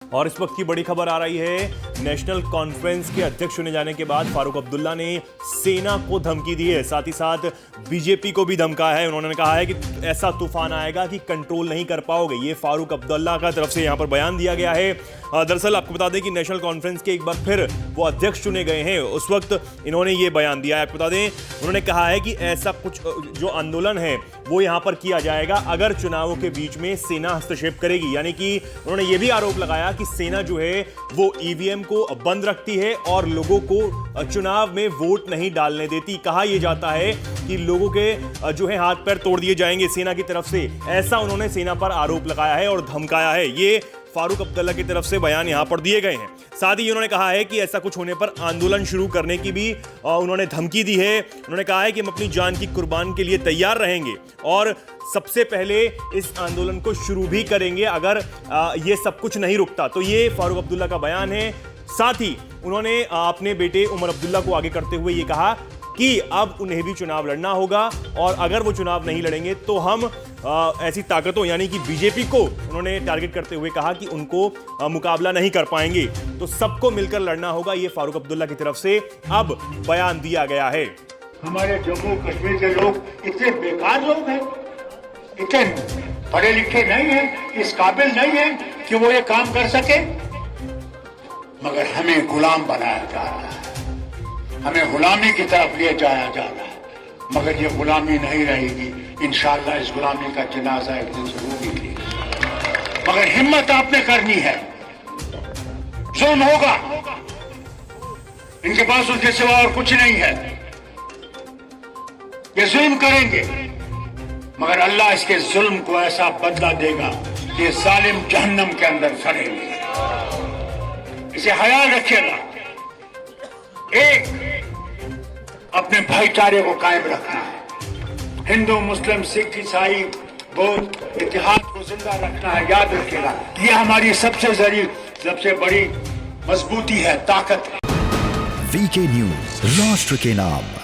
और इस वक्त की बड़ी खबर आ रही है, नेशनल कॉन्फ्रेंस के अध्यक्ष चुने जाने के बाद फारूक अब्दुल्ला ने सेना को धमकी दी है, साथ ही साथ बीजेपी को भी धमकाया है। उन्होंने कहा है कि ऐसा तूफान आएगा कि कंट्रोल नहीं कर पाओगे। ये फारूक अब्दुल्ला का तरफ से यहां पर बयान दिया गया है। दरअसल आपको बता दें कि नेशनल कॉन्फ्रेंस के एक बार फिर वो अध्यक्ष चुने गए हैं, उस वक्त इन्होंने ये बयान दिया है। आपको बता दें, उन्होंने कहा है कि ऐसा कुछ जो आंदोलन है वो यहां पर किया जाएगा अगर चुनावों के बीच में सेना हस्तक्षेप करेगी। यानी कि उन्होंने ये भी आरोप लगाया कि सेना जो है वो ईवीएम को बंद रखती है और लोगों को चुनाव में वोट नहीं डालने देती। कहा यह जाता है कि लोगों के जो है हाथ पैर तोड़ दिए जाएंगे सेना की तरफ से, ऐसा उन्होंने सेना पर आरोप लगाया है और धमकाया है। ये फारूक अब्दुल्ला की तरफ से बयान यहां पर दिए गए हैं। साथ ही उन्होंने कहा है कि ऐसा कुछ होने पर आंदोलन शुरू करने की भी उन्होंने धमकी दी है। उन्होंने कहा है कि हम अपनी जान की कुर्बान के लिए तैयार रहेंगे और सबसे पहले इस आंदोलन को शुरू भी करेंगे अगर ये सब कुछ नहीं रुकता। तो ये फारूक अब्दुल्ला का बयान है। साथ ही उन्होंने अपने बेटे उमर अब्दुल्ला को आगे करते हुए ये कहा कि अब उन्हें भी चुनाव लड़ना होगा और अगर वो चुनाव नहीं लड़ेंगे तो हम ऐसी ताकतों यानी कि बीजेपी को उन्होंने टारगेट करते हुए कहा कि उनको मुकाबला नहीं कर पाएंगे। तो सबको मिलकर लड़ना होगा, ये फारूक अब्दुल्ला की तरफ से अब बयान दिया गया है। हमारे जम्मू कश्मीर के लोग इतने बेकार लोग हैं, इतने पढ़े लिखे नहीं हैं, इस काबिल नहीं हैं कि वो ये काम कर सके, मगर हमें गुलाम बनाया जा रहा है, हमें गुलामी की तरफ ले जाया जा रहा है। मगर ये गुलामी नहीं रहेगी, इंशाअल्लाह इस गुलामी का जनाजा एक दिन जरूर निकलेगा। मगर हिम्मत आपने करनी है, जुल्म होगा, इनके पास उसके सिवा और कुछ नहीं है, ये जुल्म करेंगे, मगर अल्लाह इसके जुल्म को ऐसा बदला देगा कि ये जालिम जहन्नम के अंदर सड़ेंगे। इसे ख्याल रखिएगा, एक अपने भाईचारे को कायम रखना है, हिंदू मुस्लिम सिख ईसाई बौद्ध इतिहाद को जिंदा रखना है। याद रखिएगा, ये हमारी सबसे बड़ी मजबूती है, ताकत है। वीके न्यूज, राष्ट्र के नाम।